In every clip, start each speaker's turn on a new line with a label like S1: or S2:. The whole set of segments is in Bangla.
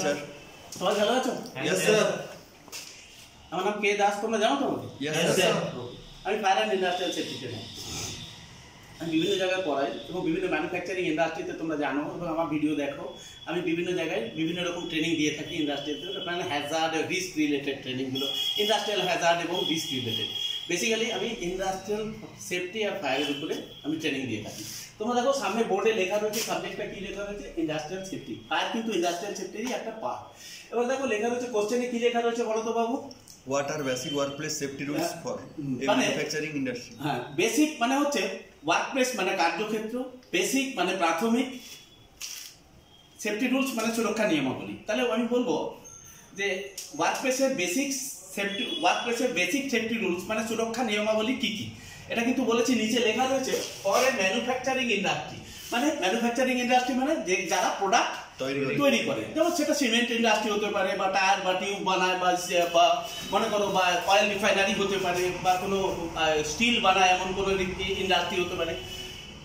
S1: স্যার।
S2: সবাই ভালো আছো?
S1: Yes sir.
S2: আমার নাম কে দাস, তোমরা জানো তো?
S1: Yes sir.
S2: আমি fire and industrial safety trainer. আমি বিভিন্ন জায়গায় পড়াই এবং বিভিন্ন ম্যানুফ্যাকচারিং ইন্ডাস্ট্রিতে তোমরা জানো এবং আমার ভিডিও দেখো। আমি বিভিন্ন জায়গায় বিভিন্ন রকম ট্রেনিং দিয়ে থাকি ইন্ডাস্ট্রিতে, মানে হ্যাজার্ড রিস্ক রিলেটেড ট্রেনিংগুলো, ইন্ডাস্ট্রিয়াল হ্যাজার্ড এবং রিস্ক রিলেটেড। বেসিক্যালি আমি ইন্ডাস্ট্রিয়াল সেফটি আর ফায়ারের উপরে আমি ট্রেনিং দিয়ে থাকি। তোমরা দেখো সামনে বোর্ডে লেখা রয়েছে, সাবজেক্টটা কি লেখা রয়েছে? Industrial safety. ফায়ার কিন্তু ইন্ডাস্ট্রিয়াল সেফটিরই একটা পার্ট। এবার দেখো লেখা রয়েছে, কোশ্চেনে কি লেখা রয়েছে বলো তো বাবু?
S1: What are basic workplace safety rules for a manufacturing industry?
S2: হ্যাঁ, বেসিক মানে হচ্ছে ওয়ার্কপ্লেস মানে কার্যক্ষেত্র, বেসিক মানে প্রাথমিক, সেফটি রুলস মানে সুরক্ষা নিয়মাবলী। তাহলে আমি বলবো যে ওয়ার্কপ্লেসের বেসিক সেফটি রুলস মানে সুরক্ষা নিয়মাবলী কি কি, এটা কিন্তু বলেছি নিচে লেখা রয়েছে ফর এ ম্যানুফ্যাকচারিং ইন্ডাস্ট্রি। মানে ম্যানুফ্যাকচারিং ইন্ডাস্ট্রি মানে যে যারা প্রোডাক্ট তৈরি করে, যেমন সেটা সিমেন্ট ইন্ডাস্ট্রি হতে পারে, বা টায়ার বা টিউব বানায়, বা মনে করো বা অয়েল রিফাইনারি হতে পারে, বা কোনো স্টিল বানায় এমন কোনো ইন্ডাস্ট্রি হতে পারে।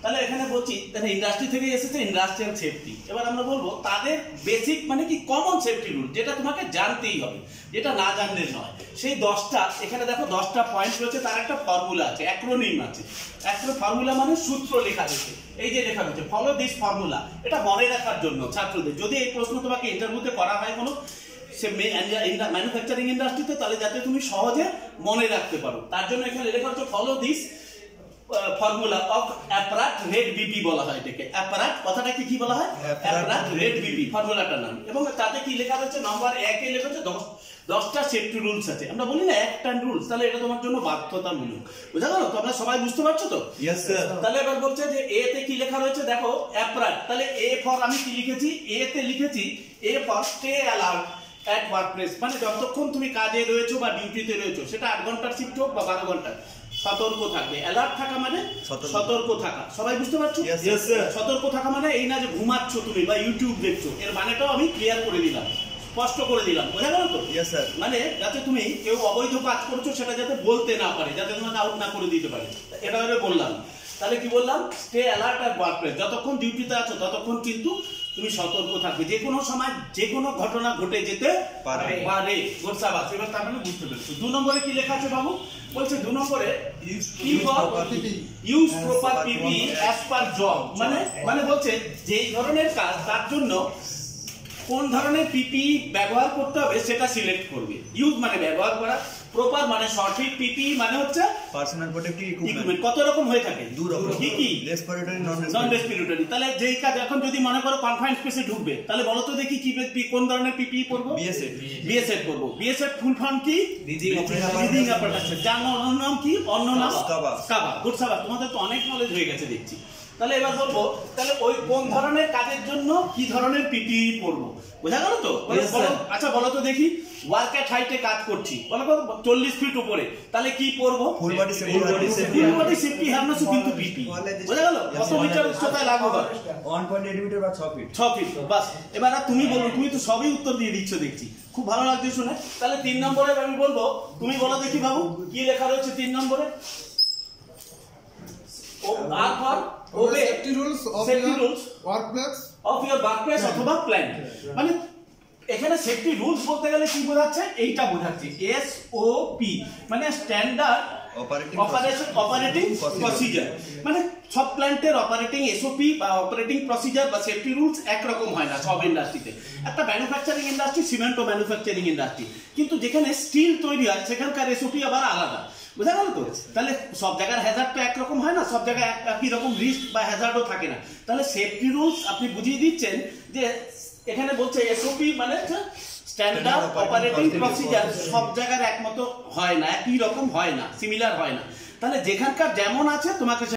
S2: তাহলে এখানে বলছি তাহলে ইন্ডাস্ট্রি থেকে এসেছে ইন্ডাস্ট্রিয়াল সেফটি। এবার আমরা বলবো তাদের বেসিক মানে কি কমন সেফটি রুল, যেটা তোমাকে জানতেই হবে, যেটা না জানলে নয়। সেই 10টা এখানে দেখো 10টা পয়েন্ট রয়েছে, তার একটা ফর্মুলা আছে, অ্যাক্রোনিম আছে। ফর্মুলা মানে সূত্র লেখা রয়েছে, এই যে লেখা রয়েছে ফলো দিস ফর্মুলা। এটা মনে রাখার জন্য ছাত্রদের, যদি এই প্রশ্ন তোমাকে ইন্টারভিউতে করা হয় কোনো ম্যানুফ্যাকচারিং ইন্ডাস্ট্রিতে, তাহলে যাতে তুমি সহজে মনে রাখতে পারো, তার জন্য এখানে লেখা হচ্ছে ফলো দিস ফর্মুলা অফ অ্যাপারাট রেড বিপি বলা হয় এটাকে। অ্যাপারাট কথাটা কি বলা হয়? অ্যাপারাট রেড বিপি ফর্মুলাটার নাম। এবং তাতে কি লেখা রয়েছে? নম্বর 1 এ লেখা হচ্ছে 10টা সেফটি রুলস আছে। আমরা বলি না একটা রুলস, তাহলে এটা তোমার জন্য বাধ্যতামূলক। বুঝা গেল? তোমরা সবাই বুঝতে পারছো তো?
S1: Yes sir.
S2: তাহলে এবার বলছে যে এ তে কি লেখা রয়েছে দেখো, অ্যাপারাট। তাহলে এ ফর আমি কি লিখেছি? এ তে লিখেছি A for stay alert at workplace. মানে যতক্ষণ তুমি কাজে রয়েছো বা ডিউটিতে রয়েছো, সেটা 8 ঘন্টার শিফট হোক বা 12 ঘন্টার, সতর্ক থাকবে। অ্যালার্ট থাকা মানে সতর্ক থাকা। সবাই বুঝতে পারছো?
S1: Yes sir.
S2: সতর্ক থাকা মানে এই না যে ঘুমাচ্ছ তুমি বা ইউটিউব দেখছো, এর মানেটাও আমি ক্লিয়ার করে দিলাম, স্পষ্ট করে দিলাম। বোঝা গেল তো?
S1: Yes sir.
S2: মানে যাতে তুমি কেউ অবৈধ কাজ করছো সেটা যাতে বলতে না পারে, যাতে তোমাকে আউট না করে দিতে পারে, এটা আমি বললাম। তাহলে কি বললাম? Stay alert at workplace. যতক্ষণ ডিউটিতে আছো ততক্ষণ কিন্তু তুমি সতর্ক থাকবে, যে কোনো সময় যে কোনো ঘটনা ঘটে যেতে পারে। গোসাবাস। এবার তার মানে বুঝতে পেরেছো। 2 নম্বরে কি লেখা আছে বাবু? বলছে 2 নম্বরে ইউজ প্রপার পিপি অ্যাজ পার জব। মানে বলছে যেই ধরনের কাজ তার জন্য কোন ধরনের পিপি ব্যবহার করতে হবে সেটা সিলেক্ট করবে। ইউজ মানে ব্যবহার করা, প্রপার মানে সঠিক, পিপি মানে হচ্ছে
S1: পার্সোনাল প্রোটেক্টিভ ইকুইপমেন্ট।
S2: কত রকম হয়ে থাকে? 2 রকম। কি?
S1: রেসপিরেটরি,
S2: নন রেসপিরেটরি। তাহলে যেই কাজ এখন যদি মনে করো কনফাইন স্পেসে ঢুকবে, তাহলে বলো তো দেখি কি কোন ধরনের পিপি পরবো? বিএসএফ পরবো। বিএসএফ ফুল ফর্ম কি? Breathing apparatus. যার নাম কি? অন্য নাম স্কাবা। গুড সাবাস, তোমাদের তো অনেক নলেজ হয়ে গেছে দেখছি। তাহলে এবার বলবো তাহলে ওই কোন ধরনের কাজের জন্য কি ধরনের পিপি পরবো। বোঝা গেল তো? আচ্ছা বলো তো দেখি, ওয়ার্ক এট হাইটে কাজ করছি, বলো 40 ফিট উপরে, তাহলে কি পরবো?
S1: ফুল বডি
S2: সেফটি হারনেস কিন্তু পিপি। বোঝা গেল? কত মিটার উচ্চতায় লাগবে?
S1: 1.8 মিটার বা 6 ফিট।
S2: 6 ফিট। বাস। এবার তুমি বলো, তুমি তো সবই উত্তর দিয়ে দিচ্ছ দেখছি, খুব ভালো লাগছে শুনে। তাহলে 3 নম্বরে আমি বলবো, তুমি বলো দেখি বাবু কি লেখা রয়েছে 3 নম্বরে?
S3: Safety rules of your workplace
S2: অথবা প্ল্যান্ট। মানে এখানে সেফটি রুলস বলতে গেলে কি বোঝাচ্ছে? এইটা বোঝাচ্ছে SOP, মানে স্ট্যান্ডার্ড অপারেটিং প্রসিজার। মানে সব প্ল্যান্টের অপারেটিং SOP বা অপারেটিং প্রসিজার বা সেফটি রুলস একরকম হয় না সব ইন্ডাস্ট্রিতে। একটা ম্যানুফ্যাকচারিং ইন্ডাস্ট্রি, সিমেন্ট ও ম্যানুফ্যাকচারিং ইন্ডাস্ট্রি, কিন্তু যেখানে স্টিল তৈরি হয় সেখানকার SOP আবার আলাদা। বুঝা গেল তো? তাহলে সব জায়গার হ্যাজার্ড তো একরকম হয় না, সব জায়গায় একই রকম রিস্ক বা হ্যাজার্ডও থাকে না। তাহলে সেফটি রুলস আপনি বুঝিয়ে দিচ্ছেন যে এখানে বলছে SOP মানে স্ট্যান্ডার্ড অপারেটিং প্রসিজার, সব জায়গার একমতো হয় না, একই রকম হয় না, সিমিলার হয় না। তাহলে যেখানকার যেমন আছে তোমাকে